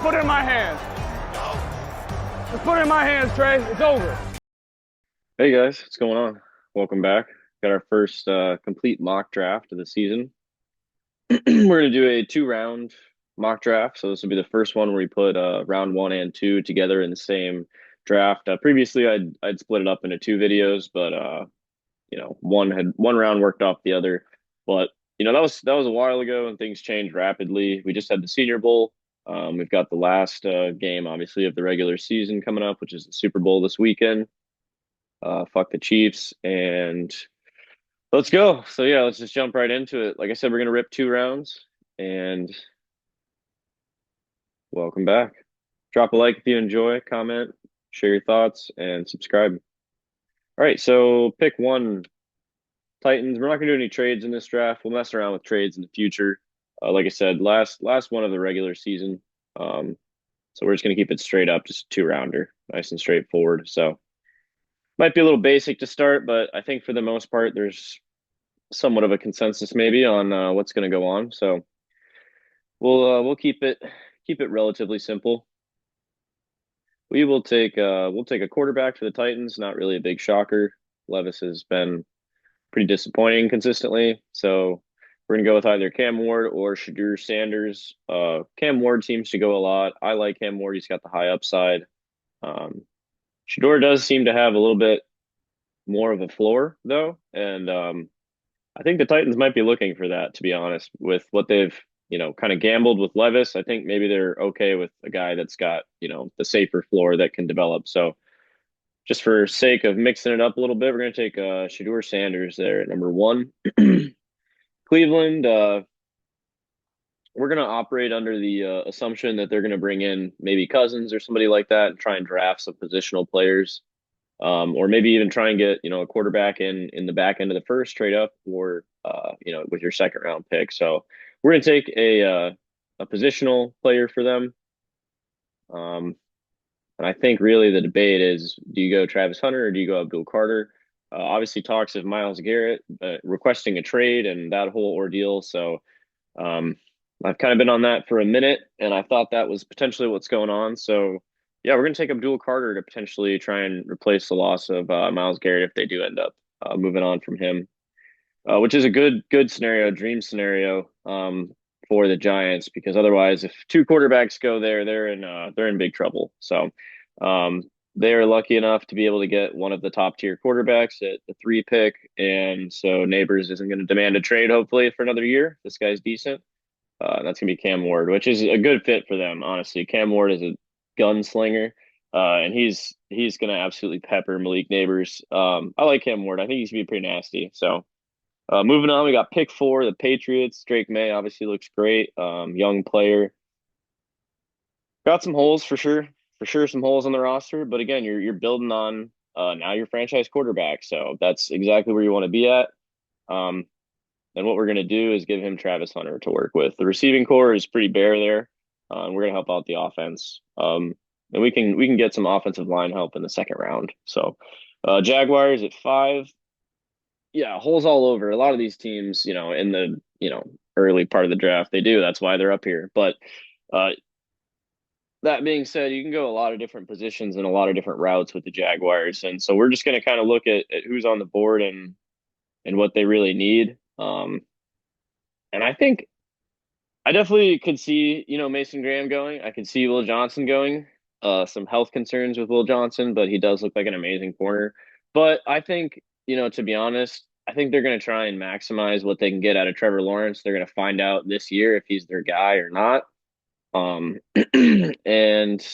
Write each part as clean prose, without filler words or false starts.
put it in my hands. Just put it in my hands, Trey. It's over. Hey guys, what's going on? Welcome back. Got our first complete mock draft of the season. We're gonna do a two-round mock draft. So this will be the first one where we put round one and two together in the same draft. Previously, I'd split it up into two videos, but one round worked off the other. But that was a while ago, and things changed rapidly. We just had the Senior Bowl. We've got the last game, obviously, of the regular season coming up, which is the Super Bowl this weekend. Fuck the Chiefs, and let's go. So yeah, let's just jump right into it. Like I said, we're gonna rip two rounds, and welcome back. Drop a like if you enjoy, comment, share your thoughts, and subscribe. All right, so pick one, Titans. We're not gonna do any trades in this draft. We'll mess around with trades in the future. Like I said, last one of the regular season. So we're just gonna keep it straight up, just a two rounder, nice and straightforward. So might be a little basic to start, but I think for the most part, there's somewhat of a consensus maybe on what's going to go on. So we'll keep it relatively simple. We'll take a quarterback for the Titans. Not really a big shocker. Levis has been pretty disappointing consistently. So we're gonna go with either Cam Ward or Shadur Sanders. Cam Ward seems to go a lot. I like Cam Ward. He's got the high upside. Um, Shador does seem to have a little bit more of a floor though, and I think the Titans might be looking for that, to be honest, with what they've, kind of gambled with Levis. I think maybe they're okay with a guy that's got, the safer floor that can develop. So just for sake of mixing it up a little bit, we're going to take Shadur Sanders there at number one. Cleveland, we're going to operate under the assumption that they're going to bring in maybe Cousins or somebody like that and try and draft some positional players. Or maybe even try and get a quarterback in the back end of the first trade up, or with your second round pick. So we're going to take a positional player for them. Um, and I think really the debate is: do you go Travis Hunter or do you go Abdul Carter? Obviously, talks of Myles Garrett requesting a trade and that whole ordeal. So um, I've kind of been on that for a minute, and I thought that was potentially what's going on. So yeah, we're going to take Abdul Carter to potentially try and replace the loss of Myles Garrett if they do end up moving on from him, which is a good scenario, dream scenario for the Giants, because otherwise, if two quarterbacks go there, they're in big trouble. So um, they are lucky enough to be able to get one of the top tier quarterbacks at the three pick, and so Neighbors isn't going to demand a trade hopefully for another year. This guy's decent. That's gonna be Cam Ward, which is a good fit for them, honestly. Cam Ward is a gunslinger, and he's gonna absolutely pepper Malik Neighbors. I like Cam Ward. I think he's gonna be pretty nasty. So moving on, we got pick four, the Patriots. Drake May obviously looks great. Young player. Got some holes for sure, some holes on the roster. But again, you're building on now your franchise quarterback, so that's exactly where you want to be at. Um, and what we're going to do is give him Travis Hunter to work with. The receiving core is pretty bare there. And we're going to help out the offense. And we can get some offensive line help in the second round. So Jaguars at five. Yeah, holes all over. A lot of these teams, in the, early part of the draft, they do. That's why they're up here. But uh, that being said, you can go a lot of different positions and a lot of different routes with the Jaguars. And so we're just going to kind of look at who's on the board and what they really need. And I think I definitely could see, Mason Graham going. I could see Will Johnson going. Some health concerns with Will Johnson, but he does look like an amazing corner. But I think, to be honest, I think they're going to try and maximize what they can get out of Trevor Lawrence. They're going to find out this year if he's their guy or not. And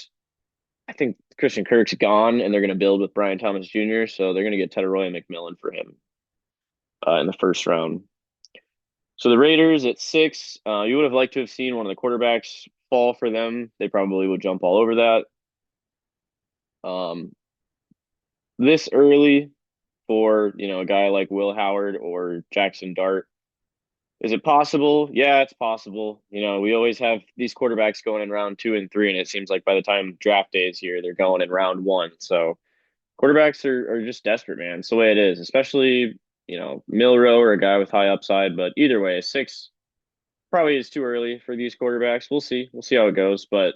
I think Christian Kirk's gone, and they're going to build with Brian Thomas Jr. So they're going to get Teteroy McMillan for him in the first round. So the Raiders at six, you would have liked to have seen one of the quarterbacks fall for them. They probably would jump all over that. Um, this early for, a guy like Will Howard or Jackson Dart, is it possible? Yeah, it's possible. We always have these quarterbacks going in round two and three, and it seems like by the time draft day is here, they're going in round one. So quarterbacks are just desperate, man. It's the way it is, especially, Milrow or a guy with high upside. But either way, six probably is too early for these quarterbacks. We'll see. We'll see how it goes. But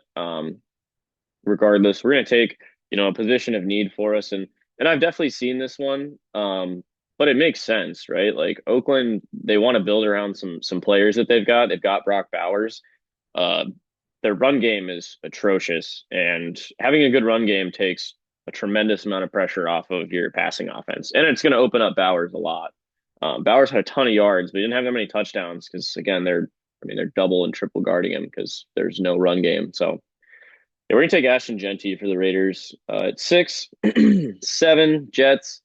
regardless, we're going to take, a position of need for us. And I've definitely seen this one. But it makes sense, right? Like Oakland, they want to build around some players that they've got. They've got Brock Bowers. Uh, their run game is atrocious, and having a good run game takes a tremendous amount of pressure off of your passing offense, and it's going to open up Bowers a lot. Bowers had a ton of yards, but he didn't have that many touchdowns because again, they're double and triple guarding him because there's no run game. So yeah, we're gonna take Ashton Genty for the Raiders. At 6, 7 Jets.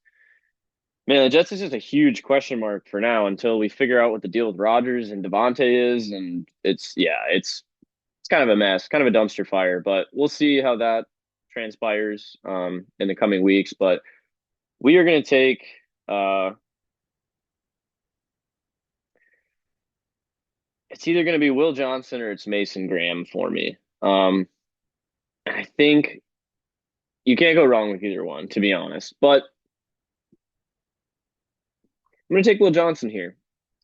Man, the Jets is just a huge question mark for now until we figure out what the deal with Rodgers and Devontae is, and it's kind of a mess, kind of a dumpster fire, but we'll see how that transpires in the coming weeks. But we are going to take it's either going to be Will Johnson or it's Mason Graham for me. I think you can't go wrong with either one, to be honest. But I'm going to take Will Johnson here.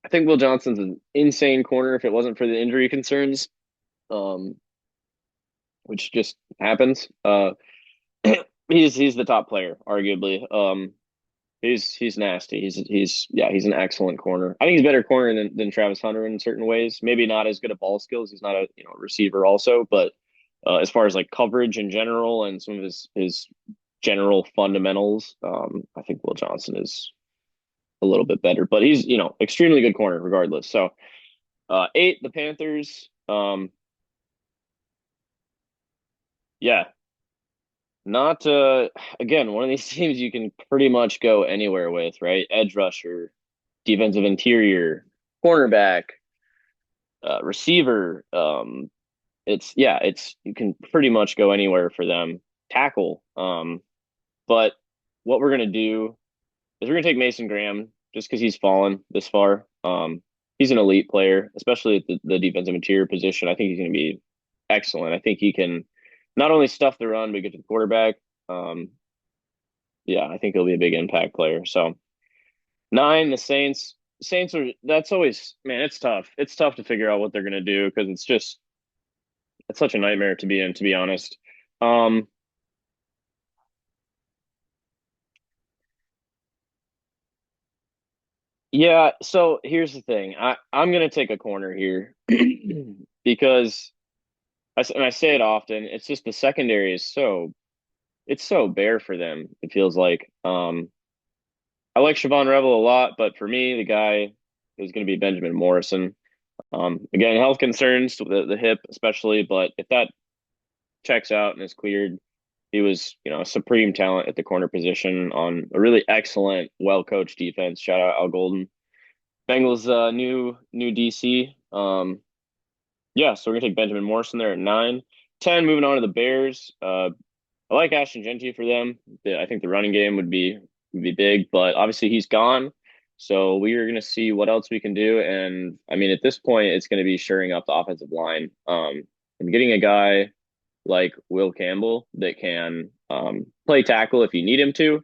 I think Will Johnson's an insane corner if it wasn't for the injury concerns, um, which just happens. He's the top player, arguably. He's nasty. He's an excellent corner. I think he's a better corner than Travis Hunter in certain ways. Maybe not as good at ball skills. He's not a receiver also, but as far as like coverage in general and some of his general fundamentals, I think Will Johnson is a little bit better. But he's extremely good corner regardless. So 8 the Panthers. Yeah, not again, one of these teams you can pretty much go anywhere with, right? Edge rusher, defensive interior, cornerback, receiver. It's you can pretty much go anywhere for them. Tackle. But what we're gonna do is we're gonna take Mason Graham just because he's fallen this far. He's an elite player, especially at the defensive interior position. I think he's gonna be excellent. I think he can not only stuff the run but get to the quarterback. Um, yeah, I think he'll be a big impact player. So 9, the Saints. Saints are that's always man, it's tough. It's tough to figure out what they're gonna do because it's such a nightmare to be in, to be honest. Um, yeah, so here's the thing. I'm gonna take a corner here because and I say it often, it's just the secondary is it's so bare for them, it feels like. I like Siobhan Revel a lot, but for me, the guy is gonna be Benjamin Morrison. Again, health concerns, the hip especially, but if that checks out and is cleared, he was, a supreme talent at the corner position on a really excellent, well coached defense. Shout out Al Golden. Bengals new DC. Yeah, so we're gonna take Benjamin Morrison there at 9. 10, moving on to the Bears. I like Ashton Genty for them. I think the running game would be big, but obviously he's gone. So we are going to see what else we can do. And I mean, at this point, it's going to be shoring up the offensive line. And getting a guy like Will Campbell that can play tackle if you need him to,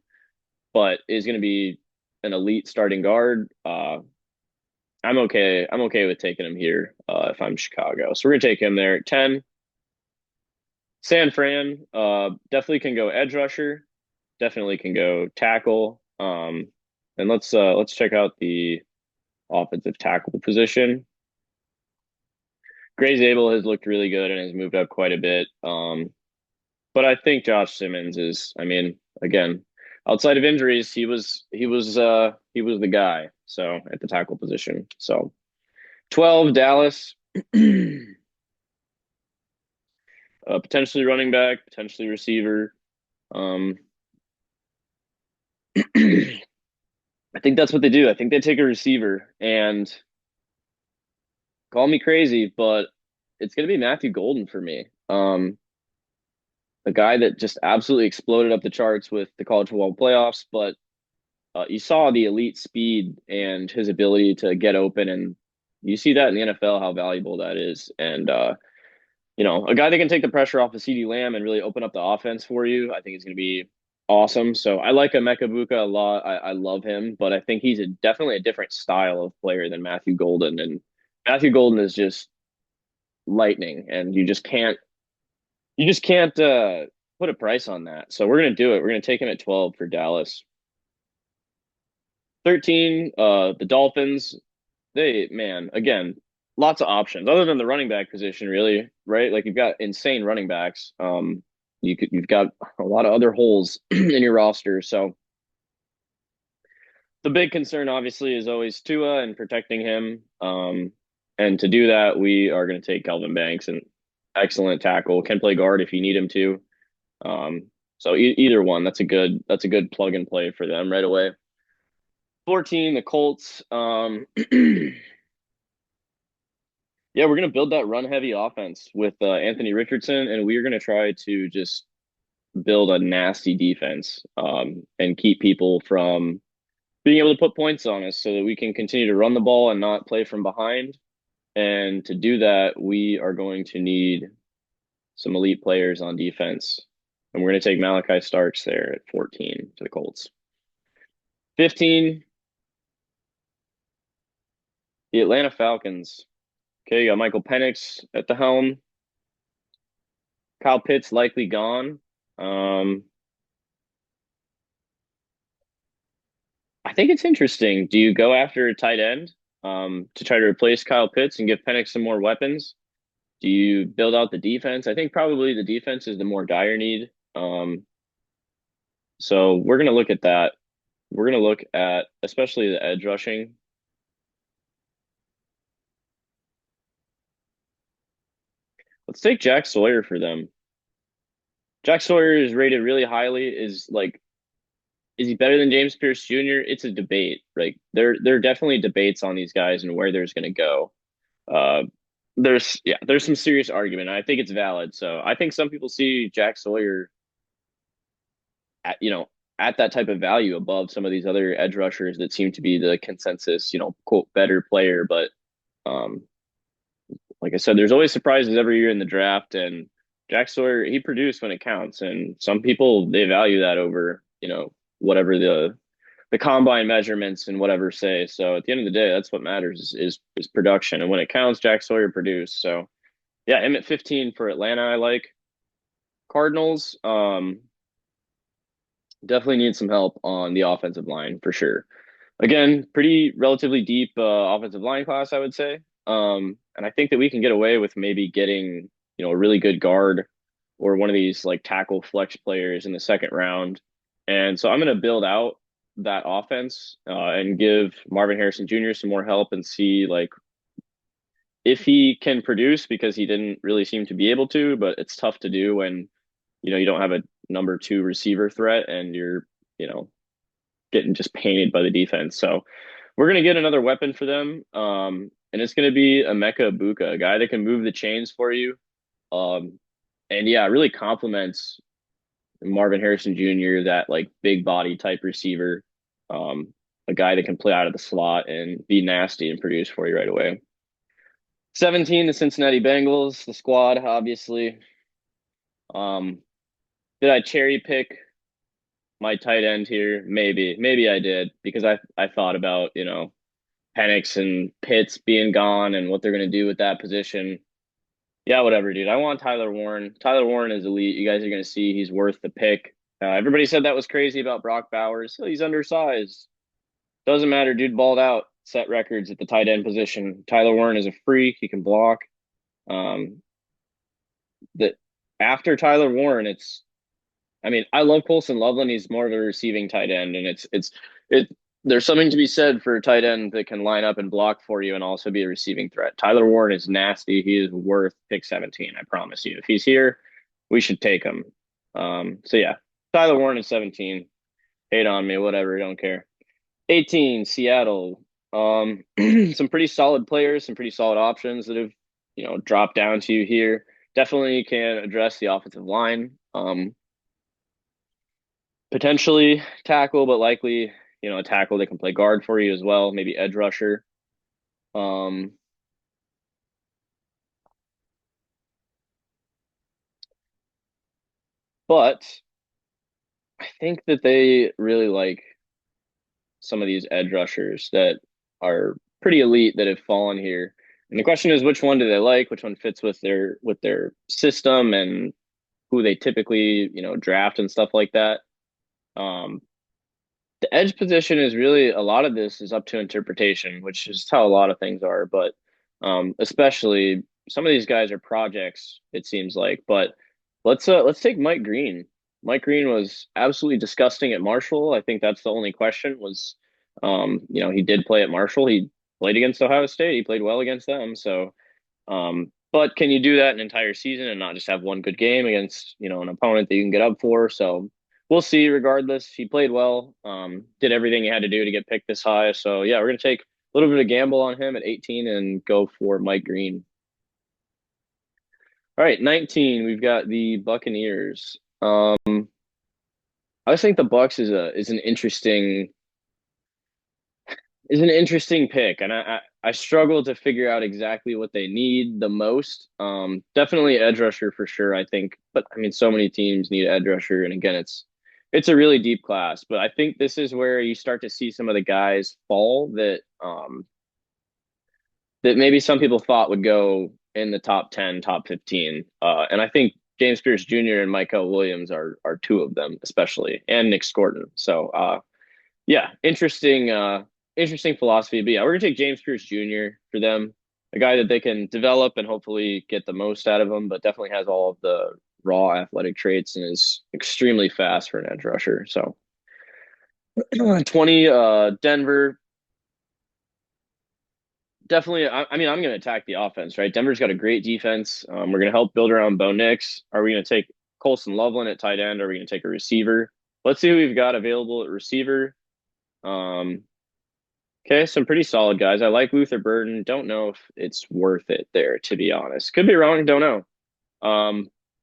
but is going to be an elite starting guard. I'm okay. I'm okay with taking him here if I'm Chicago. So we're gonna take him there at 10. San Fran definitely can go edge rusher, definitely can go tackle. And let's check out the offensive tackle position. Gray Zabel has looked really good and has moved up quite a bit. But I think Josh Simmons is, I mean, again, outside of injuries, he was the guy. So at the tackle position. So 12 Dallas, potentially running back, potentially receiver. Um, I think that's what they do. I think they take a receiver and call me crazy, but it's going to be Matthew Golden for me. A guy that just absolutely exploded up the charts with the college football playoffs, but you saw the elite speed and his ability to get open, and you see that in the NFL how valuable that is. And a guy that can take the pressure off of CeeDee Lamb and really open up the offense for you, I think is going to be awesome. So I like Emeka Buka a lot. I love him, but I think he's definitely a different style of player than Matthew Golden. And Matthew Golden is just lightning, and you just can't put a price on that. So we're gonna do it. We're gonna take him at 12 for Dallas. 13, the Dolphins. Man, again, lots of options other than the running back position, really, right? Like you've got insane running backs. You've got a lot of other holes in your roster. So the big concern, obviously, is always Tua and protecting him. And to do that, we are going to take Kelvin Banks, an excellent tackle, can play guard if you need him to. So either one, that's a good plug and play for them right away. 14, the Colts. Yeah, we're going to build that run heavy offense with Anthony Richardson, and we're going to try to just build a nasty defense and keep people from being able to put points on us so that we can continue to run the ball and not play from behind. And to do that, we are going to need some elite players on defense. And we're going to take Malachi Starks there at 14 to the Colts. 15, the Atlanta Falcons. Okay, you got Michael Penix at the helm. Kyle Pitts likely gone. I think it's interesting. Do you go after a tight end to try to replace Kyle Pitts and give Penix some more weapons? Do you build out the defense? I think probably the defense is the more dire need. So we're going to look at that. We're going to look at especially the edge rushing. Let's take Jack Sawyer for them. Jack Sawyer is rated really highly. Is he better than James Pierce Jr.? It's a debate. Like there are definitely debates on these guys and where there's going to go. Uh, there's some serious argument. I think it's valid. So I think some people see Jack Sawyer at at that type of value above some of these other edge rushers that seem to be the consensus, quote, better player. But um, like I said, there's always surprises every year in the draft, and Jack Sawyer, he produced when it counts, and some people they value that over, whatever the combine measurements and whatever say. So at the end of the day, that's what matters is production, and when it counts, Jack Sawyer produced. So yeah, him at 15 for Atlanta, I like. Cardinals, definitely need some help on the offensive line for sure. Again, pretty relatively deep offensive line class, I would say. And I think that we can get away with maybe getting, a really good guard or one of these like tackle flex players in the second round. And so I'm going to build out that offense and give Marvin Harrison Jr. some more help and see like if he can produce because he didn't really seem to be able to, but it's tough to do when, you don't have a number two receiver threat and you're, you know, getting just painted by the defense. So we're going to get another weapon for them. And it's going to be Emeka Ibuka, a guy that can move the chains for you. And yeah, it really complements Marvin Harrison Jr., that like big body type receiver, a guy that can play out of the slot and be nasty and produce for you right away. 17, the Cincinnati Bengals, the squad, obviously. Um, did I cherry pick my tight end here? Maybe I did because I thought about, Penix and Pitts being gone and what they're going to do with that position. Yeah, whatever, dude. I want Tyler Warren. Tyler Warren is elite. You guys are going to see he's worth the pick. Everybody said that was crazy about Brock Bowers. Oh, he's undersized. Doesn't matter, dude. Balled out, set records at the tight end position. Tyler Warren is a freak. He can block. Um, that after Tyler Warren, I mean, I love Colson Loveland. He's more of a receiving tight end, and it. There's something to be said for a tight end that can line up and block for you and also be a receiving threat. Tyler Warren is nasty. He is worth pick 17. I promise you. If he's here, we should take him. So yeah, Tyler Warren is 17. Hate on me, whatever. Don't care. 18, Seattle. Some pretty solid players, some pretty solid options that have, dropped down to you here. Definitely can address the offensive line. Potentially tackle, but likely, a tackle that can play guard for you as well, maybe edge rusher. Um, but I think that they really like some of these edge rushers that are pretty elite that have fallen here. And the question is, which one do they like? Which one fits with their system and who they typically, draft and stuff like that. Um, the edge position is really a lot of this is up to interpretation, which is how a lot of things are. But especially some of these guys are projects, it seems like. But let's take Mike Green. Mike Green was absolutely disgusting at Marshall. I think that's the only question was, he did play at Marshall. He played against Ohio State. He played well against them. So, but can you do that an entire season and not just have one good game against, an opponent that you can get up for? So we'll see. Regardless, he played well, did everything he had to do to get picked this high. So yeah, we're gonna take a little bit of gamble on him at 18 and go for Mike Green. All right, 19. We've got the Buccaneers. I just think the Bucks is an interesting pick, and I struggle to figure out exactly what they need the most. Definitely edge rusher for sure, I think, but I mean, so many teams need edge rusher, and again, it's a really deep class. But I think this is where you start to see some of the guys fall that maybe some people thought would go in the top 10, top 15, and I think James Pierce Jr. and Michael Williams are two of them, especially, and Nick Scorton. So yeah, interesting philosophy. But yeah, we're gonna take James Pierce Jr. for them, a guy that they can develop and hopefully get the most out of him, but definitely has all of the raw athletic traits and is extremely fast for an edge rusher. So 20, Denver. Definitely, I mean, I'm going to attack the offense, right? Denver's got a great defense. We're going to help build around Bo Nix. Are we going to take Colson Loveland at tight end? Or are we going to take a receiver? Let's see who we've got available at receiver. Um, Okay, some pretty solid guys. I like Luther Burden. Don't know if it's worth it there, to be honest. Could be wrong, don't know.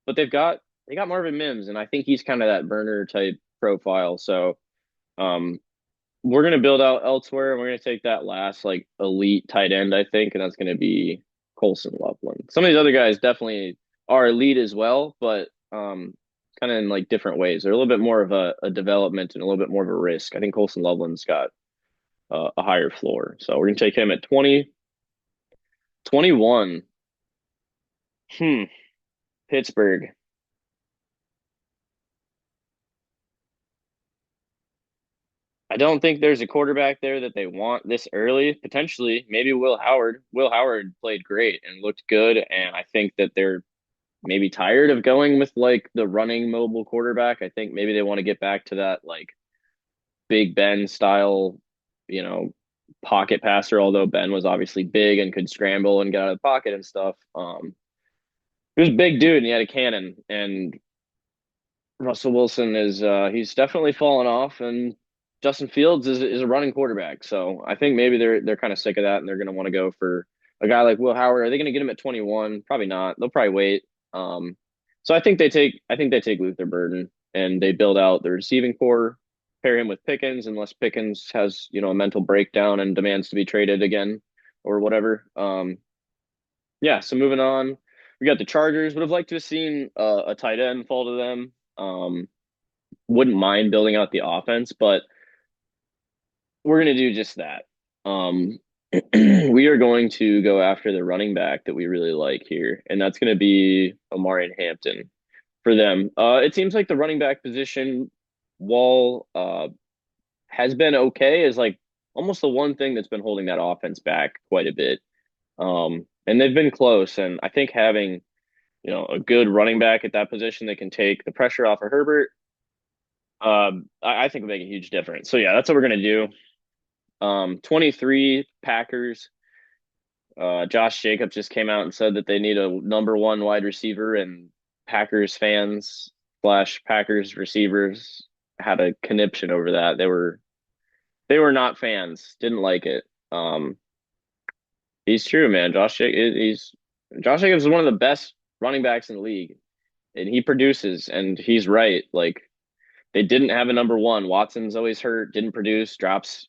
But they got Marvin Mims, and I think he's kind of that burner type profile. So um we're gonna build out elsewhere, and we're gonna take that last like elite tight end, I think, and that's gonna be Colson Loveland. Some of these other guys definitely are elite as well, but kind of in like different ways. They're a little bit more of a development and a little bit more of a risk. I think Colson Loveland's got a higher floor. So we're going to take him at 20. 21. Hmm. Pittsburgh. I don't think there's a quarterback there that they want this early. Potentially, maybe Will Howard. Will Howard played great and looked good. And I think that they're maybe tired of going with like the running mobile quarterback. I think maybe they want to get back to that like Big Ben style, you know, pocket passer, although Ben was obviously big and could scramble and get out of the pocket and stuff. He was a big dude and he had a cannon. And Russell Wilson is he's definitely fallen off, and Justin Fields is a running quarterback. So I think maybe they're kind of sick of that, and they're going to want to go for a guy like Will Howard. Are they going to get him at 21? Probably not. They'll probably wait. So I think they take Luther Burden and they build out the receiving core, pair him with Pickens, unless Pickens has a mental breakdown and demands to be traded again or whatever. Yeah. So moving on, we got the Chargers. Would have liked to have seen a tight end fall to them. Wouldn't mind building out the offense, but we're going to do just that. We are going to go after the running back that we really like here, and that's going to be Omarion Hampton for them. It seems like the running back position wall has been okay, is like almost the one thing that's been holding that offense back quite a bit. And they've been close, and I think having a good running back at that position that can take the pressure off of Herbert, I think would make a huge difference. So yeah, that's what we're gonna do. 23 Packers. Josh Jacobs just came out and said that they need a number one wide receiver, and Packers fans slash Packers receivers had a conniption over that. They were not fans, didn't like it. He's true, man. Josh Jacobs is one of the best running backs in the league, and he produces, and he's right. Like they didn't have a number one. Watson's always hurt, didn't produce,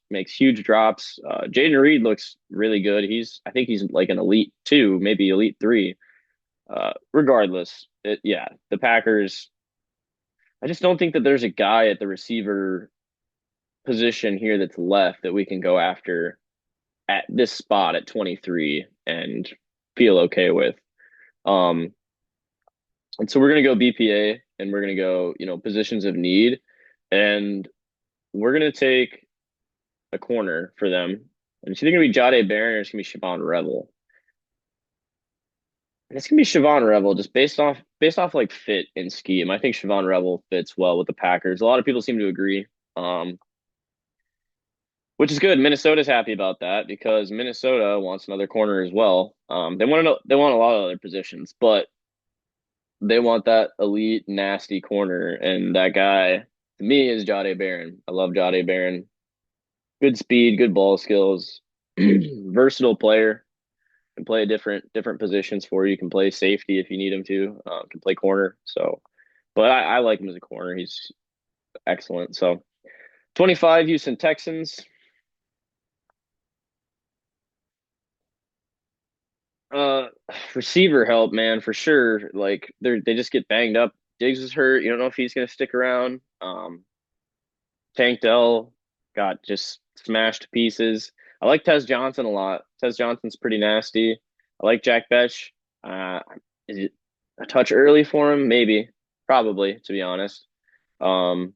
makes huge drops. Jaden Reed looks really good. I think he's like an elite two, maybe elite three. Regardless, yeah, the Packers. I just don't think that there's a guy at the receiver position here that's left that we can go after at this spot at 23 and feel okay with. Um, and so we're gonna go BPA and we're gonna go, positions of need, and we're gonna take a corner for them. And it's either gonna be Jade Barron or it's gonna be Siobhan Revel. And it's gonna be Siobhan Revel just based off like fit and scheme. I think Siobhan Revel fits well with the Packers. A lot of people seem to agree. Which is good. Minnesota's happy about that because Minnesota wants another corner as well. They want a lot of other positions, but they want that elite, nasty corner, and that guy to me is Jade Barron. I love Jade Barron. Good speed, good ball skills, versatile player. Can play different positions for you. Can play safety if you need him to. Can play corner. So, but I like him as a corner. He's excellent. So, 25 Houston Texans. Uh, Receiver help, man, for sure. Like they just get banged up. Diggs is hurt. You don't know if he's gonna stick around. Tank Dell got just smashed to pieces. I like Tez Johnson a lot. Tez Johnson's pretty nasty. I like Jack Betch. Uh, is it a touch early for him? Maybe, probably, to be honest. Um,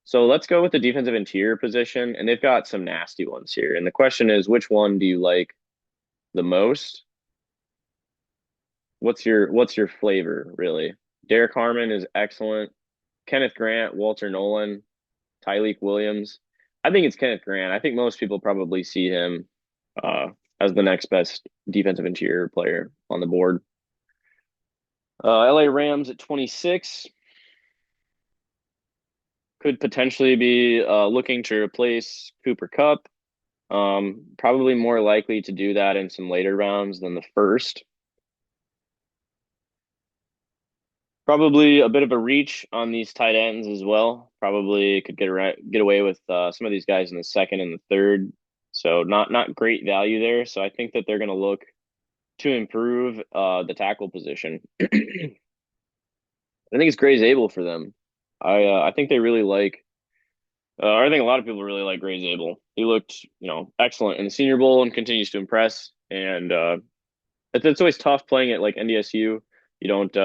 so let's go with the defensive interior position, and they've got some nasty ones here. And the question is, which one do you like the most? What's your flavor, really? Derek Harmon is excellent. Kenneth Grant, Walter Nolan, Tyleek Williams. I think it's Kenneth Grant. I think most people probably see him uh, as the next best defensive interior player on the board. LA Rams at 26 could potentially be looking to replace Cooper Kupp. Probably more likely to do that in some later rounds than the first. Probably a bit of a reach on these tight ends as well. Probably could get away with some of these guys in the second and the third. So not great value there. So I think that they're going to look to improve the tackle position. I think it's Gray Zabel for them. I think they really like. I think a lot of people really like Gray Zabel. He looked excellent in the Senior Bowl and continues to impress. And it's always tough playing at like NDSU. You don't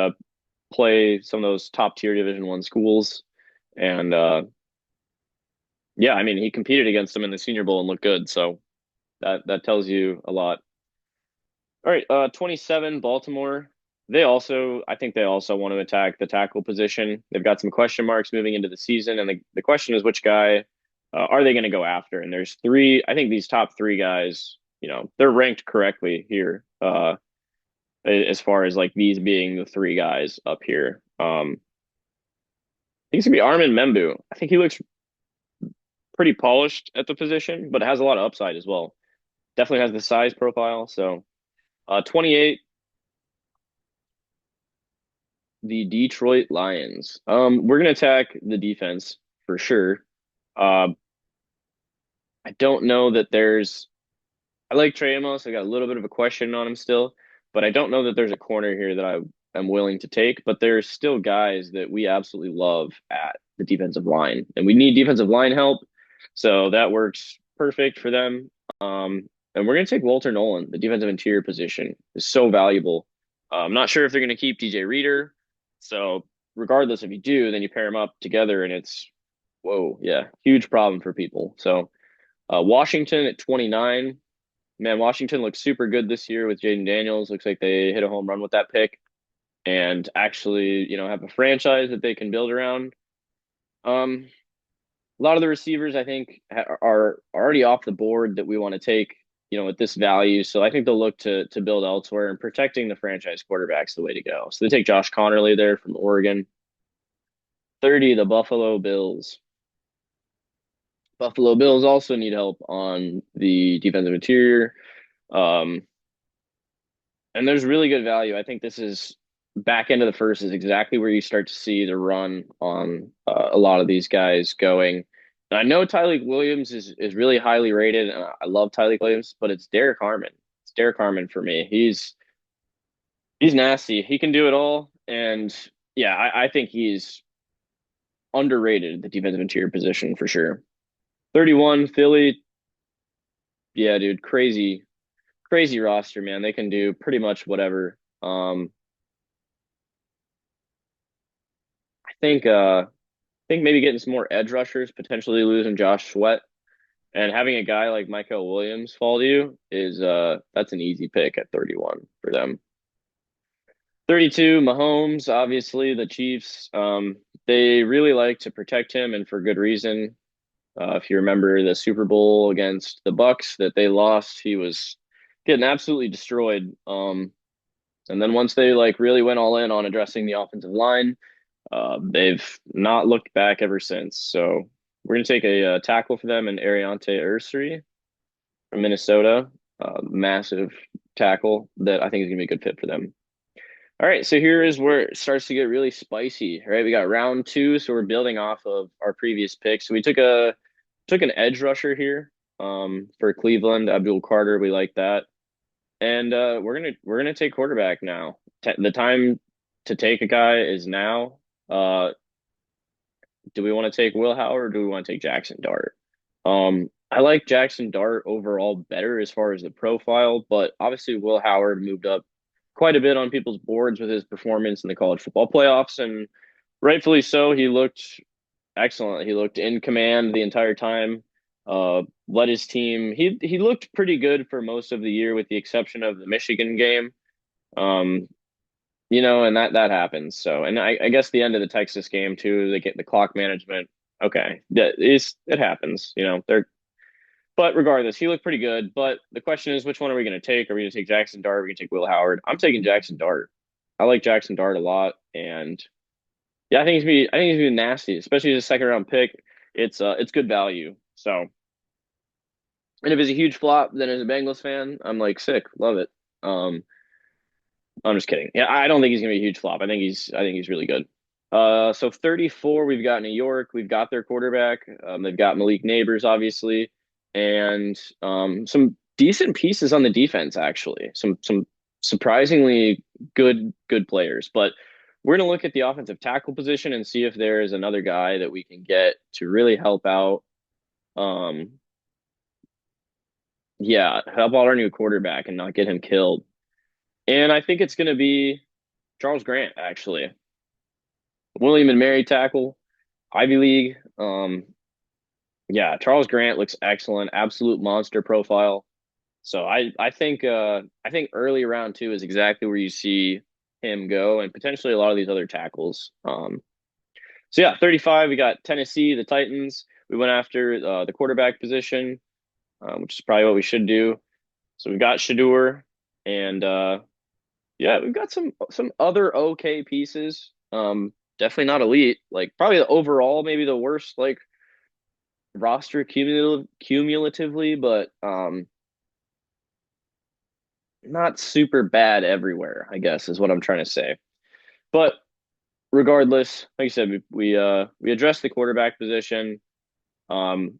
play some of those top tier Division I schools. And yeah, I mean, he competed against them in the Senior Bowl and looked good. So that tells you a lot. All right, 27 Baltimore. I think they also want to attack the tackle position. They've got some question marks moving into the season, and the question is which guy are they going to go after? And there's three. I think these top three guys, they're ranked correctly here. As far as like these being the three guys up here. I think it's gonna be Armin Membu. I think he looks pretty polished at the position, but has a lot of upside as well. Definitely has the size profile. So 28, the Detroit Lions. We're gonna attack the defense for sure. Uh, I don't know that there's. I like Trey Amos. I got a little bit of a question on him still, but I don't know that there's a corner here that I am willing to take. But there's still guys that we absolutely love at the defensive line, and we need defensive line help. So that works perfect for them. And we're going to take Walter Nolan. The defensive interior position is so valuable. I'm not sure if they're going to keep DJ Reader. So regardless, if you do, then you pair them up together, and it's whoa, yeah, huge problem for people. So Washington at 29. Man, Washington looks super good this year with Jaden Daniels. Looks like they hit a home run with that pick, and actually, have a franchise that they can build around. A lot of the receivers I think are already off the board that we want to take, at this value. So I think they'll look to build elsewhere, and protecting the franchise quarterback's the way to go. So they take Josh Connerly there from Oregon. 30, the Buffalo Bills. Buffalo Bills also need help on the defensive interior. And there's really good value. I think this is back end of the first is exactly where you start to see the run on a lot of these guys going. And I know Tyleek Williams is really highly rated, and I love Tyleek Williams, but it's Derek Harmon. It's Derek Harmon for me. He's nasty. He can do it all, and yeah, I think he's underrated the defensive interior position for sure. 31 Philly. Yeah, dude, crazy crazy roster, man. They can do pretty much whatever. I think maybe getting some more edge rushers, potentially losing Josh Sweat, and having a guy like Michael Williams fall to you is that's an easy pick at 31 for them. 32, Mahomes, obviously the Chiefs. They really like to protect him, and for good reason. If you remember the Super Bowl against the Bucks that they lost, he was getting absolutely destroyed. And then once they like really went all in on addressing the offensive line, they've not looked back ever since. So we're gonna take a tackle for them in Ariante Ursary from Minnesota. Massive tackle that I think is gonna be a good fit for them. All right, so here is where it starts to get really spicy, right? We got round two, so we're building off of our previous pick. So we took an edge rusher here for Cleveland, Abdul Carter. We like that, and we're gonna take quarterback now. The time to take a guy is now. Do we want to take Will Howard or do we want to take Jackson Dart? I like Jackson Dart overall better as far as the profile, but obviously Will Howard moved up quite a bit on people's boards with his performance in the college football playoffs, and rightfully so. He looked excellent. He looked in command the entire time. Led his team. He looked pretty good for most of the year, with the exception of the Michigan game. Um, and that happens. So, and I guess the end of the Texas game too. They get the clock management. Okay, it happens. But regardless, he looked pretty good. But the question is, which one are we going to take? Are we going to take Jackson Dart? Are we going to take Will Howard? I'm taking Jackson Dart. I like Jackson Dart a lot, and yeah, I think he's gonna be nasty, especially as a second round pick. It's good value. So, and if it's a huge flop, then as a Bengals fan, I'm like sick, love it. Um, I'm just kidding. Yeah, I don't think he's gonna be a huge flop. I think he's really good. So 34, we've got New York. We've got their quarterback. They've got Malik Neighbors, obviously, and some decent pieces on the defense, actually. Some surprisingly good players. But we're gonna look at the offensive tackle position and see if there is another guy that we can get to really help out. Um, yeah, help out our new quarterback and not get him killed. And I think it's gonna be Charles Grant, actually. William and Mary tackle, Ivy League. Yeah, Charles Grant looks excellent, absolute monster profile. So I think early round two is exactly where you see him go, and potentially a lot of these other tackles. So yeah, 35. We got Tennessee, the Titans. We went after the quarterback position, which is probably what we should do. So we've got Shadur, and yeah, we've got some other okay pieces. Definitely not elite. Like probably the overall, maybe the worst like roster cumulatively, but not super bad everywhere, I guess is what I'm trying to say. But regardless, like I said, we addressed the quarterback position. Um,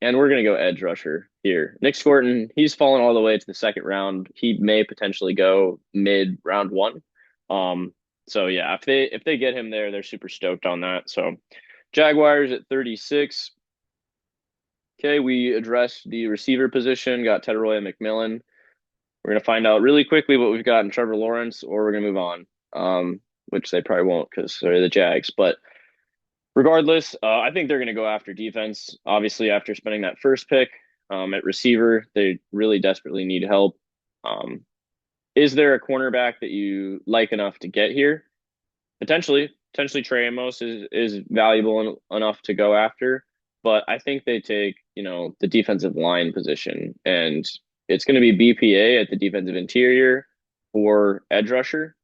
and we're gonna go edge rusher here. Nick Scorton, he's fallen all the way to the second round. He may potentially go mid round one. Um, so yeah, if they get him there, they're super stoked on that. So Jaguars at 36. Okay, we addressed the receiver position, got Ted Roy and McMillan. We're gonna find out really quickly what we've got in Trevor Lawrence, or we're gonna move on. Which they probably won't because they're the Jags. But regardless, I think they're going to go after defense. Obviously, after spending that first pick at receiver, they really desperately need help. Um, is there a cornerback that you like enough to get here? Potentially Trey Amos is valuable enough to go after, but I think they take the defensive line position, and it's going to be BPA at the defensive interior or edge rusher,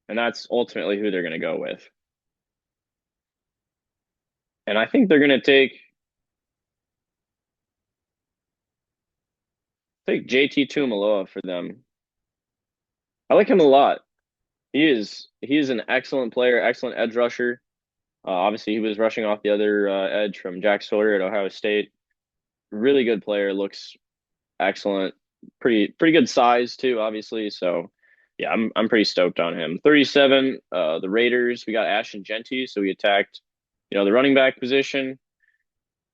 and that's ultimately who they're going to go with. And I think they're going to take JT Tuimoloau for them. I like him a lot. He is an excellent player, excellent edge rusher. Obviously, he was rushing off the other edge from Jack Sawyer at Ohio State. Really good player, looks excellent. Pretty good size too, obviously. So yeah, I'm pretty stoked on him. 37, the Raiders. We got Ashton Jeanty, so we attacked, the running back position.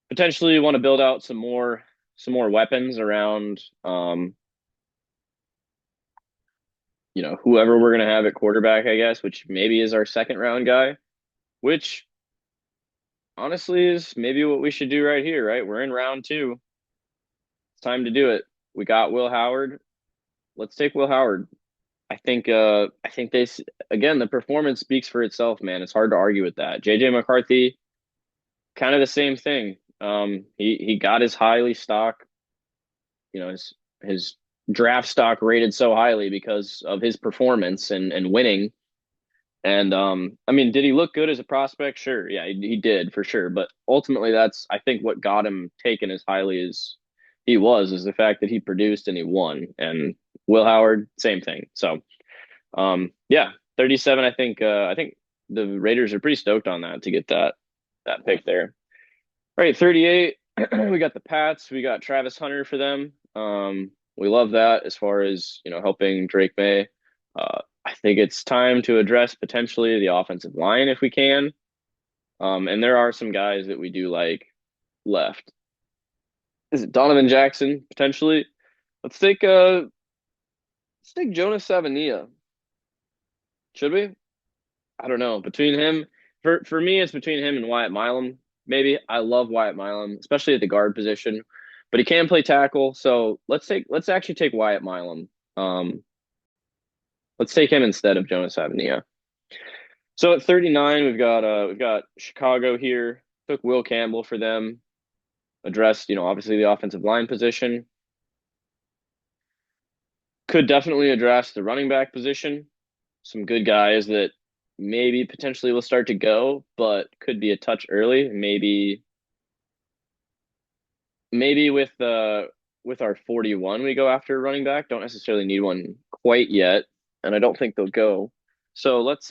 Potentially want to build out some more some more weapons around, whoever we're gonna have at quarterback, I guess, which maybe is our second round guy, which honestly is maybe what we should do right here, right? We're in round two. It's time to do it. We got Will Howard. Let's take Will Howard. I think again, the performance speaks for itself, man. It's hard to argue with that. JJ McCarthy, kind of the same thing. He got his highly stock, his draft stock rated so highly because of his performance and winning. And I mean, did he look good as a prospect? Sure, yeah, he did for sure. But ultimately, that's I think what got him taken as highly as he was is the fact that he produced and he won. And Will Howard, same thing. So yeah, 37. I think the Raiders are pretty stoked on that to get that pick there. All right, 38. We got the Pats. We got Travis Hunter for them. We love that as far as helping Drake May. I think it's time to address potentially the offensive line if we can. And there are some guys that we do like left. Is it Donovan Jackson potentially? Let's take uh let's take Jonas Savania. Should we? I don't know. Between him, for me, it's between him and Wyatt Milam. Maybe I love Wyatt Milam, especially at the guard position, but he can play tackle. So let's actually take Wyatt Milam. Let's take him instead of Jonas Savania. So at 39, we've got Chicago here. Took Will Campbell for them. Addressed, obviously the offensive line position. Could definitely address the running back position. Some good guys that maybe potentially will start to go, but could be a touch early. Maybe with our 41 we go after a running back. Don't necessarily need one quite yet, and I don't think they'll go. So let's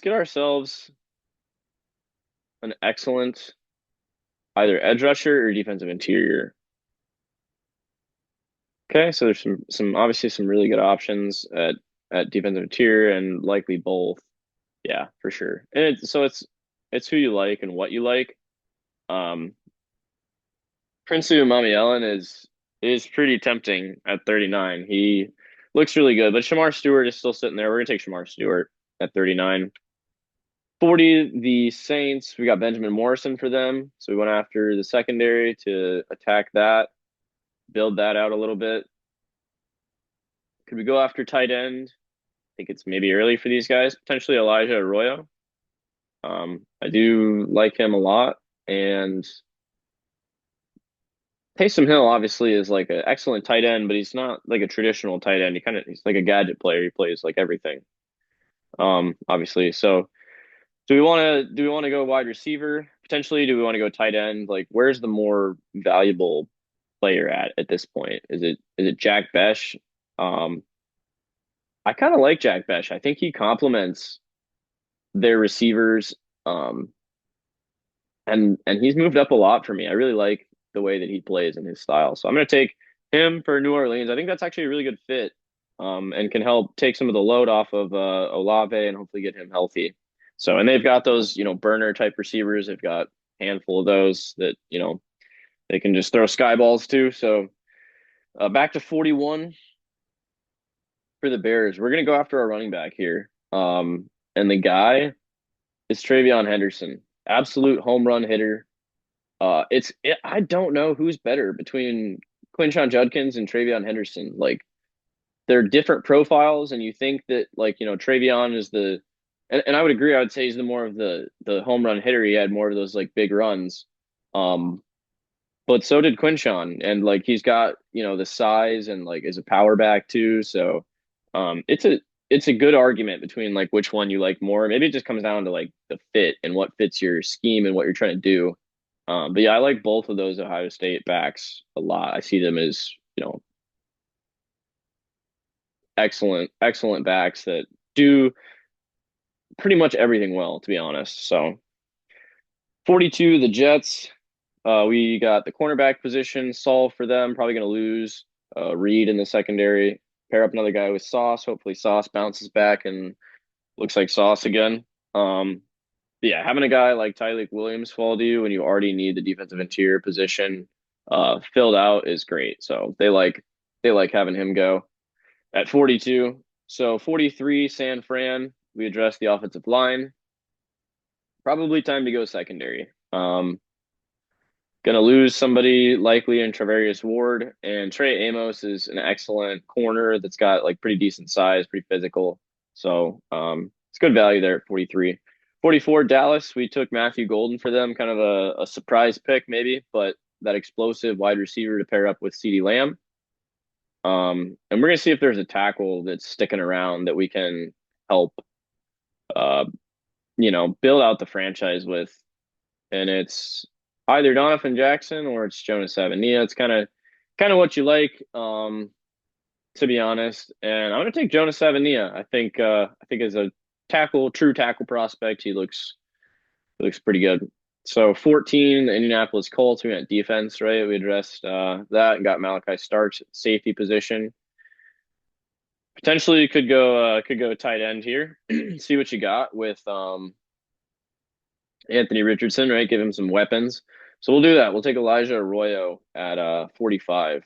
get ourselves an excellent either edge rusher or defensive interior. Okay, so there's some obviously some really good options at defensive interior and likely both. Yeah, for sure. And it's who you like and what you like. Um, Prince Mamielon is pretty tempting at 39. He looks really good, but Shamar Stewart is still sitting there. We're gonna take Shamar Stewart at 39. 40, the Saints. We got Benjamin Morrison for them. So we went after the secondary to attack that, build that out a little bit. Could we go after tight end? I think it's maybe early for these guys. Potentially Elijah Arroyo. I do like him a lot. And Taysom Hill obviously is like an excellent tight end, but he's not like a traditional tight end. He's like a gadget player. He plays like everything. Obviously. So do we want to go wide receiver potentially? Do we want to go tight end? Like where's the more valuable player at this point? Is it Jack Besh? Um, I kind of like Jack Besh. I think he complements their receivers. Um, and he's moved up a lot for me. I really like the way that he plays and his style. So I'm going to take him for New Orleans. I think that's actually a really good fit, and can help take some of the load off of Olave and hopefully get him healthy. So, and they've got those, burner type receivers. They've got a handful of those that, they can just throw sky balls to. So, back to 41 for the Bears. We're going to go after our running back here. And the guy is TreVeyon Henderson, absolute home run hitter. I don't know who's better between Quinshon Judkins and TreVeyon Henderson. Like they're different profiles, and you think that like TreVeyon is and I would agree. I would say he's the more of the home run hitter. He had more of those like big runs, um, but so did Quinshon, and like he's got the size and like is a power back too. So it's a good argument between like which one you like more. Maybe it just comes down to like the fit and what fits your scheme and what you're trying to do. But yeah, I like both of those Ohio State backs a lot. I see them as, excellent, excellent backs that do pretty much everything well, to be honest. So 42, the Jets. We got the cornerback position solved for them. Probably going to lose Reed in the secondary. Pair up another guy with Sauce. Hopefully Sauce bounces back and looks like Sauce again. Yeah, having a guy like Tyleik Williams fall to you when you already need the defensive interior position filled out is great. So they like having him go at 42. So 43, San Fran. We addressed the offensive line. Probably time to go secondary. Gonna lose somebody likely in Travarius Ward, and Trey Amos is an excellent corner that's got like pretty decent size, pretty physical. So it's good value there at 43. 44 Dallas, we took Matthew Golden for them, kind of a surprise pick maybe, but that explosive wide receiver to pair up with CeeDee Lamb. And we're gonna see if there's a tackle that's sticking around that we can help uh, build out the franchise with. And it's either Donovan Jackson or it's Jonas Savania. It's kind of what you like, to be honest. And I'm gonna take Jonas Savania. I think as a true tackle prospect, he looks pretty good. So 14, the Indianapolis Colts. We went defense, right? We addressed that and got Malachi Starks at safety position. Potentially could go tight end here. See what you got with Anthony Richardson, right? Give him some weapons. So we'll do that. We'll take Elijah Arroyo at 45. I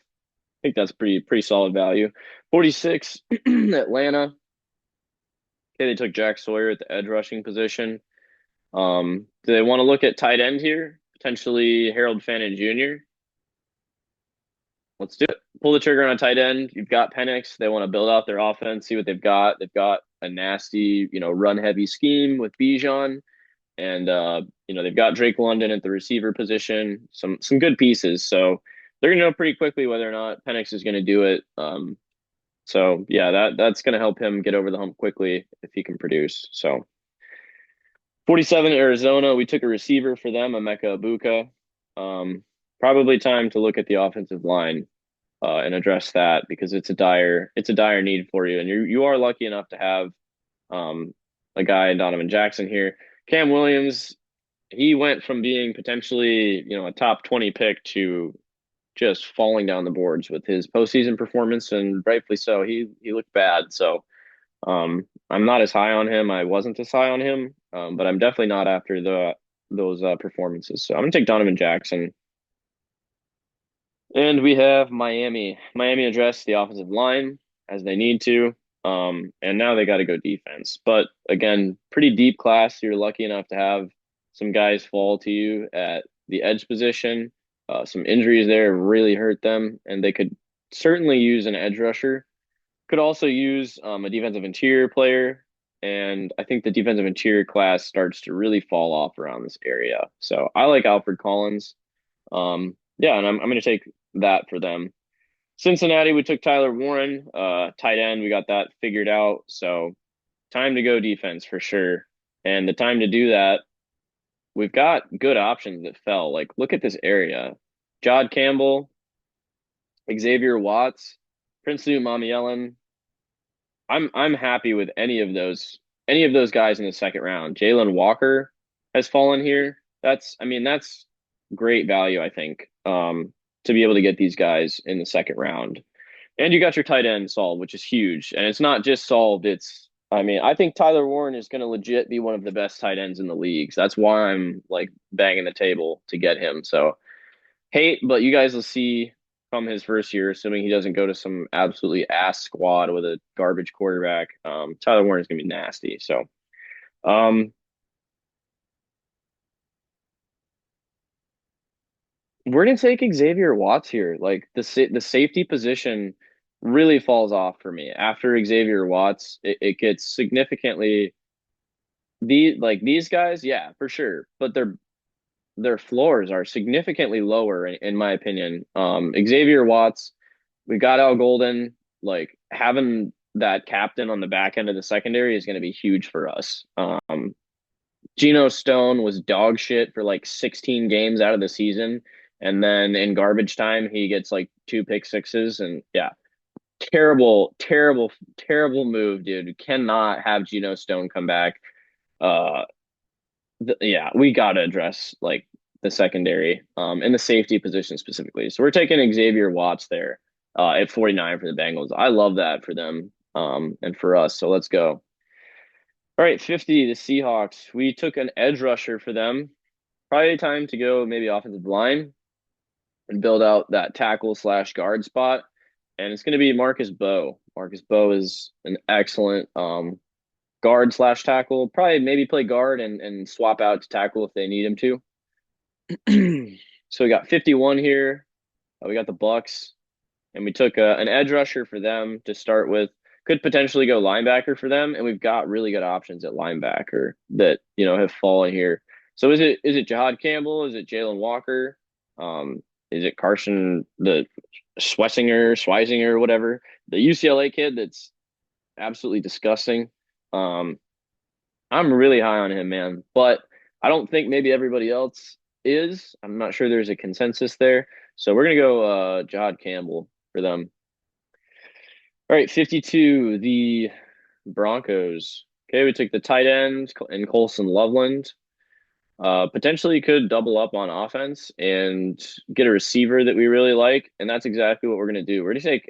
think that's pretty solid value. 46, Atlanta. Okay, they took Jack Sawyer at the edge rushing position. Do they want to look at tight end here? Potentially Harold Fannin Jr. Let's do it. Pull the trigger on a tight end. You've got Penix. They want to build out their offense, see what they've got. They've got a nasty, run heavy scheme with Bijan. And they've got Drake London at the receiver position, some good pieces. So they're gonna know pretty quickly whether or not Penix is gonna do it. So yeah, that's gonna help him get over the hump quickly if he can produce. So 47 Arizona, we took a receiver for them, Emeka Ibuka. Probably time to look at the offensive line and address that because it's a dire need for you, and you are lucky enough to have a guy Donovan Jackson here. Cam Williams, he went from being potentially, a top 20 pick to just falling down the boards with his postseason performance, and rightfully so. He looked bad. So I'm not as high on him. I wasn't as high on him, but I'm definitely not after those performances. So I'm gonna take Donovan Jackson. And we have Miami. Miami addressed the offensive line as they need to. And now they got to go defense. But again, pretty deep class. You're lucky enough to have some guys fall to you at the edge position. Some injuries there really hurt them, and they could certainly use an edge rusher. Could also use a defensive interior player. And I think the defensive interior class starts to really fall off around this area. So I like Alfred Collins. Yeah, and I'm going to take that for them. Cincinnati, we took Tyler Warren, tight end. We got that figured out. So time to go defense for sure. And the time to do that, we've got good options that fell. Like, look at this area. Jod Campbell, Xavier Watts, Prince Mamielem. I'm happy with any of those guys in the second round. Jalen Walker has fallen here. That's great value, I think, to be able to get these guys in the second round. And you got your tight end solved, which is huge. And it's not just solved, I think Tyler Warren is going to legit be one of the best tight ends in the league. So that's why I'm like banging the table to get him. So hate, but you guys will see come his first year, assuming he doesn't go to some absolutely ass squad with a garbage quarterback. Tyler Warren is going to be nasty. So, um, we're gonna take Xavier Watts here. Like the safety position really falls off for me after Xavier Watts. It gets significantly these guys, yeah, for sure, but their floors are significantly lower in my opinion. Xavier Watts, we got Al Golden. Like having that captain on the back end of the secondary is going to be huge for us. Geno Stone was dog shit for like 16 games out of the season. And then in garbage time, he gets like two pick sixes. And yeah, terrible, terrible, terrible move, dude. You cannot have Geno Stone come back. Uh, yeah, we got to address like the secondary and the safety position specifically. So we're taking Xavier Watts there at 49 for the Bengals. I love that for them and for us. So let's go. All right, 50, the Seahawks. We took an edge rusher for them. Probably time to go maybe offensive line and build out that tackle slash guard spot. And it's going to be Marcus Bowe. Marcus Bowe is an excellent guard slash tackle. Probably maybe play guard and swap out to tackle if they need him to. So we got 51 here. We got the Bucks, and we took an edge rusher for them to start with. Could potentially go linebacker for them, and we've got really good options at linebacker that have fallen here. So is it Jihad Campbell? Is it Jalen Walker? Is it Carson the Schweisinger, whatever, the UCLA kid that's absolutely disgusting? Um, I'm really high on him, man, but I don't think maybe everybody else is. I'm not sure there's a consensus there. So we're gonna go Jihad Campbell for them. All right, 52, the Broncos. Okay, we took the tight end and Colson Loveland. Potentially could double up on offense and get a receiver that we really like, and that's exactly what we're gonna do. We're gonna take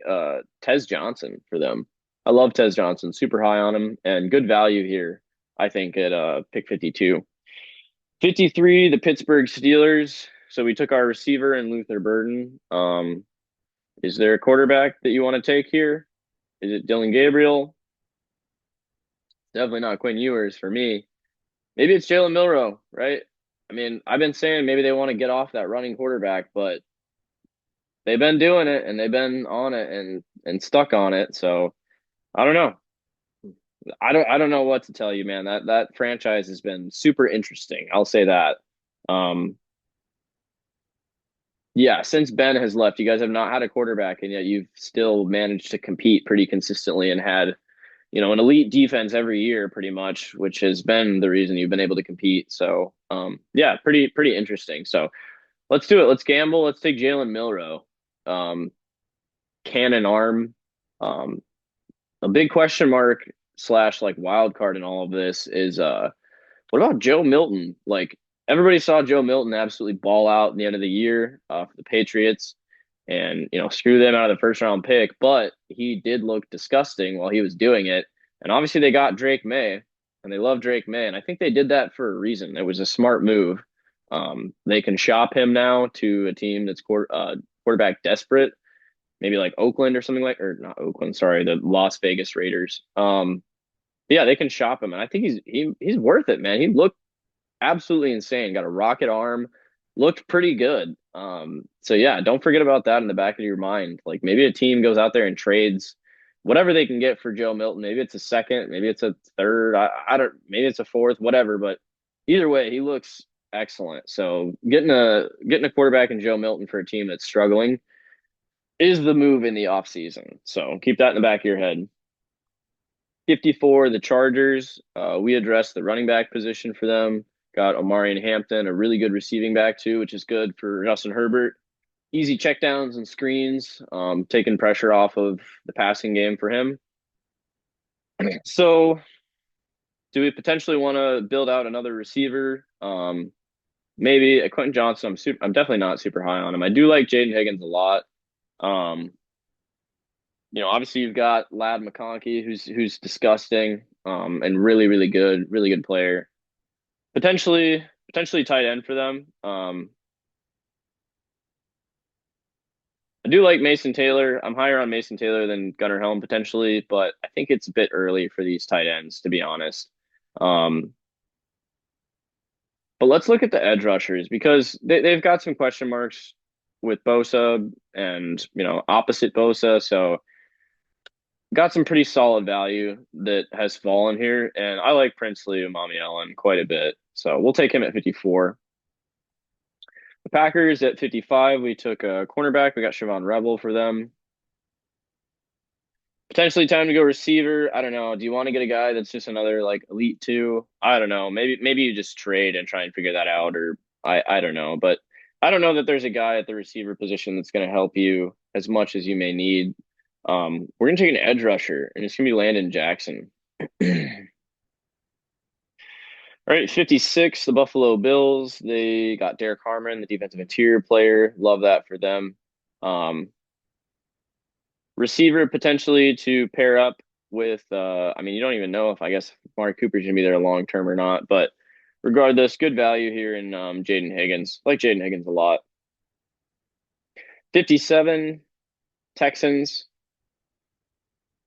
Tez Johnson for them. I love Tez Johnson, super high on him, and good value here, I think, at pick 52. 53, the Pittsburgh Steelers. So we took our receiver and Luther Burden. Is there a quarterback that you want to take here? Is it Dylan Gabriel? Definitely not Quinn Ewers for me. Maybe it's Jalen Milroe, right? I mean, I've been saying maybe they want to get off that running quarterback, but they've been doing it and they've been on it and stuck on it. So I don't know. I don't know what to tell you, man. That franchise has been super interesting. I'll say that. Um, yeah, since Ben has left, you guys have not had a quarterback, and yet you've still managed to compete pretty consistently and had an elite defense every year pretty much, which has been the reason you've been able to compete. So, yeah, pretty interesting. So let's do it. Let's gamble. Let's take Jalen Milroe. Um, Cannon arm. Um, a big question mark slash like wild card in all of this is what about Joe Milton? Like everybody saw Joe Milton absolutely ball out in the end of the year for the Patriots and screw them out of the first round pick, but he did look disgusting while he was doing it. And obviously they got Drake May and they love Drake May, and I think they did that for a reason. It was a smart move. They can shop him now to a team that's quarterback desperate, maybe like Oakland or something, like, or not Oakland, sorry, the Las Vegas Raiders. Yeah, they can shop him, and I think he's worth it, man. He looked absolutely insane. Got a rocket arm, looked pretty good. So yeah, don't forget about that in the back of your mind. Like maybe a team goes out there and trades whatever they can get for Joe Milton. Maybe it's a second, maybe it's a third. I don't. Maybe it's a fourth, whatever. But either way, he looks excellent. So getting a quarterback in Joe Milton for a team that's struggling is the move in the offseason. So keep that in the back of your head. 54, the Chargers. We addressed the running back position for them. Got Omarion Hampton, a really good receiving back too, which is good for Justin Herbert. Easy checkdowns and screens, taking pressure off of the passing game for him. So, do we potentially want to build out another receiver? Maybe Quentin Johnson. I'm definitely not super high on him. I do like Jaden Higgins a lot. Um, obviously you've got Lad McConkey, who's disgusting, and really good player. Potentially tight end for them. I do like Mason Taylor. I'm higher on Mason Taylor than Gunnar Helm potentially, but I think it's a bit early for these tight ends, to be honest. But let's look at the edge rushers because they've got some question marks with Bosa and opposite Bosa. So got some pretty solid value that has fallen here, and I like Princely Umami quite a bit. So we'll take him at 54. The Packers at 55, we took a cornerback. We got Siobhan Rebel for them. Potentially time to go receiver. I don't know. Do you want to get a guy that's just another like elite two? I don't know. Maybe you just trade and try and figure that out, or I don't know. But I don't know that there's a guy at the receiver position that's going to help you as much as you may need. We're gonna take an edge rusher, and it's gonna be Landon Jackson. All right, 56, the Buffalo Bills. They got Derek Harmon, the defensive interior player. Love that for them. Receiver potentially to pair up with I mean, you don't even know if I guess Mark Cooper's gonna be there long term or not, but regardless, good value here in Jaden Higgins. Like Jaden Higgins a lot. 57 Texans.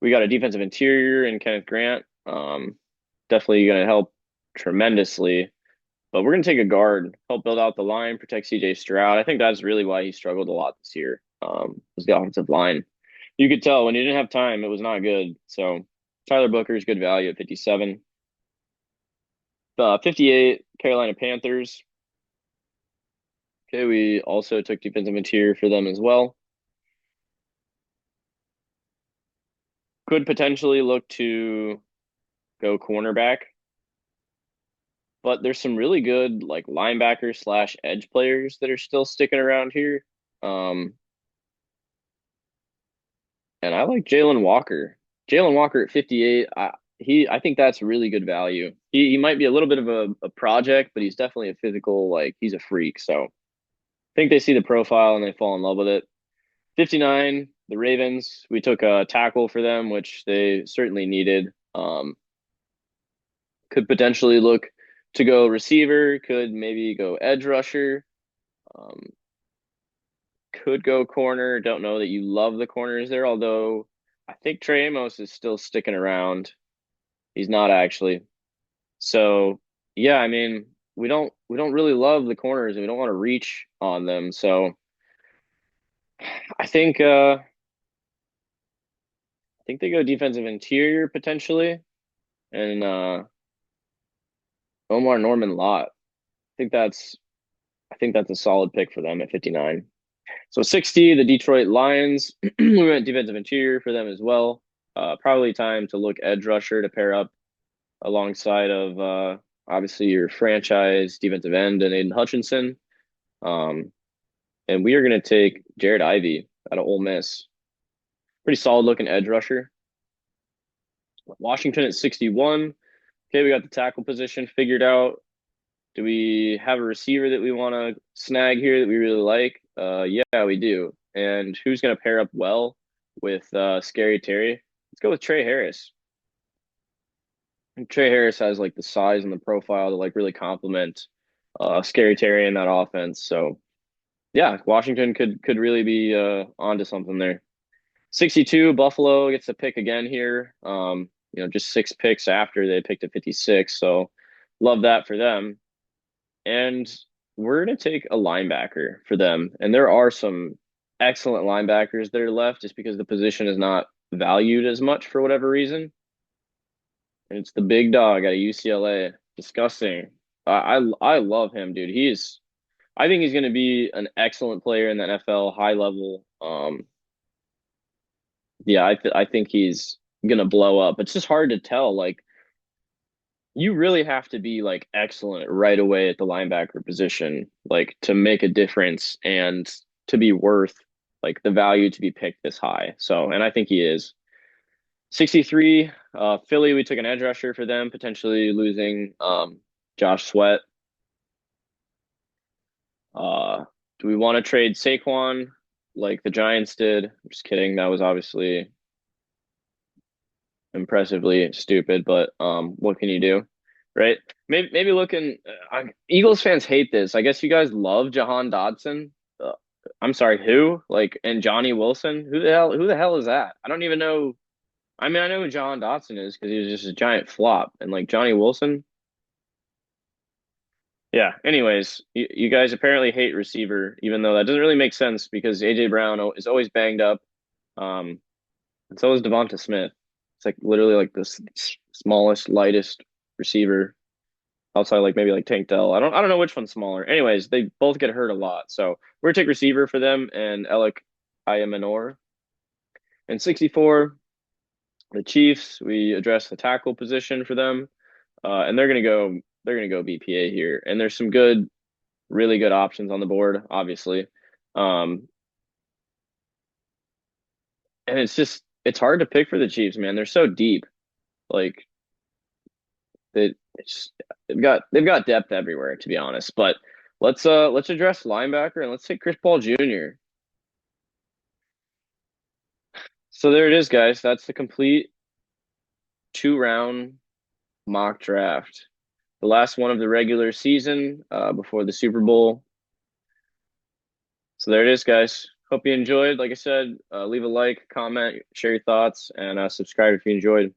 We got a defensive interior in Kenneth Grant. Definitely going to help tremendously. But we're going to take a guard, help build out the line, protect CJ Stroud. I think that's really why he struggled a lot this year. Was the offensive line. You could tell when he didn't have time, it was not good. So Tyler Booker is good value at 57. 58 Carolina Panthers. Okay, we also took defensive interior for them as well. Could potentially look to go cornerback, but there's some really good like linebacker slash edge players that are still sticking around here. And I like Jalen Walker. Jalen Walker at 58. I think that's really good value. He might be a little bit of a project, but he's definitely a physical, like he's a freak. So I think they see the profile and they fall in love with it. 59, the Ravens. We took a tackle for them, which they certainly needed. Could potentially look to go receiver, could maybe go edge rusher, could go corner. Don't know that you love the corners there, although I think Trey Amos is still sticking around. He's not actually. So yeah, I mean, we don't really love the corners and we don't want to reach on them. So I think they go defensive interior potentially and Omar Norman Lott. I think that's a solid pick for them at 59. So 60, the Detroit Lions. We went defensive interior for them as well. Probably time to look edge rusher to pair up alongside of obviously your franchise defensive end and Aiden Hutchinson. And we are going to take Jared Ivey out of Ole Miss. Pretty solid looking edge rusher. Washington at 61. Okay, we got the tackle position figured out. Do we have a receiver that we want to snag here that we really like? Yeah, we do. And who's going to pair up well with Scary Terry? Let's go with Trey Harris. And Trey Harris has like the size and the profile to like really complement Scary Terry in that offense. So yeah, Washington could really be onto something there. 62, Buffalo gets a pick again here. Just 6 picks after they picked at 56. So love that for them. And we're going to take a linebacker for them. And there are some excellent linebackers that are left just because the position is not valued as much for whatever reason. And it's the big dog out of UCLA. Disgusting. I love him, dude. I think he's going to be an excellent player in the NFL, high level. Yeah, I think he's going to blow up. It's just hard to tell. Like, you really have to be like excellent right away at the linebacker position, like to make a difference and to be worth like the value to be picked this high. So, and I think he is. 63, Philly, we took an edge rusher for them, potentially losing Josh Sweat. Do we want to trade Saquon like the Giants did? I'm just kidding. That was obviously impressively stupid, but what can you do? Right? Maybe looking. Eagles fans hate this. I guess you guys love Jahan Dotson. I'm sorry, who? Like, and Johnny Wilson? Who the hell? Who the hell is that? I don't even know. I mean, I know who Jahan Dotson is because he was just a giant flop, and like Johnny Wilson. Yeah. Anyways, you guys apparently hate receiver, even though that doesn't really make sense because AJ Brown is always banged up. And so is Devonta Smith. It's like literally like the smallest, lightest receiver outside like maybe like Tank Dell. I don't know which one's smaller. Anyways, they both get hurt a lot. So we're gonna take receiver for them and Alec Ayamanor. And 64, the Chiefs, we address the tackle position for them. And they're gonna go BPA here. And there's some really good options on the board, obviously. And it's hard to pick for the Chiefs, man. They're so deep. Like it's they've got depth everywhere, to be honest. But let's address linebacker and let's take Chris Paul Jr. So there it is, guys. That's the complete 2-round mock draft, the last one of the regular season before the Super Bowl. So there it is, guys. Hope you enjoyed. Like I said, leave a like, comment, share your thoughts, and subscribe if you enjoyed.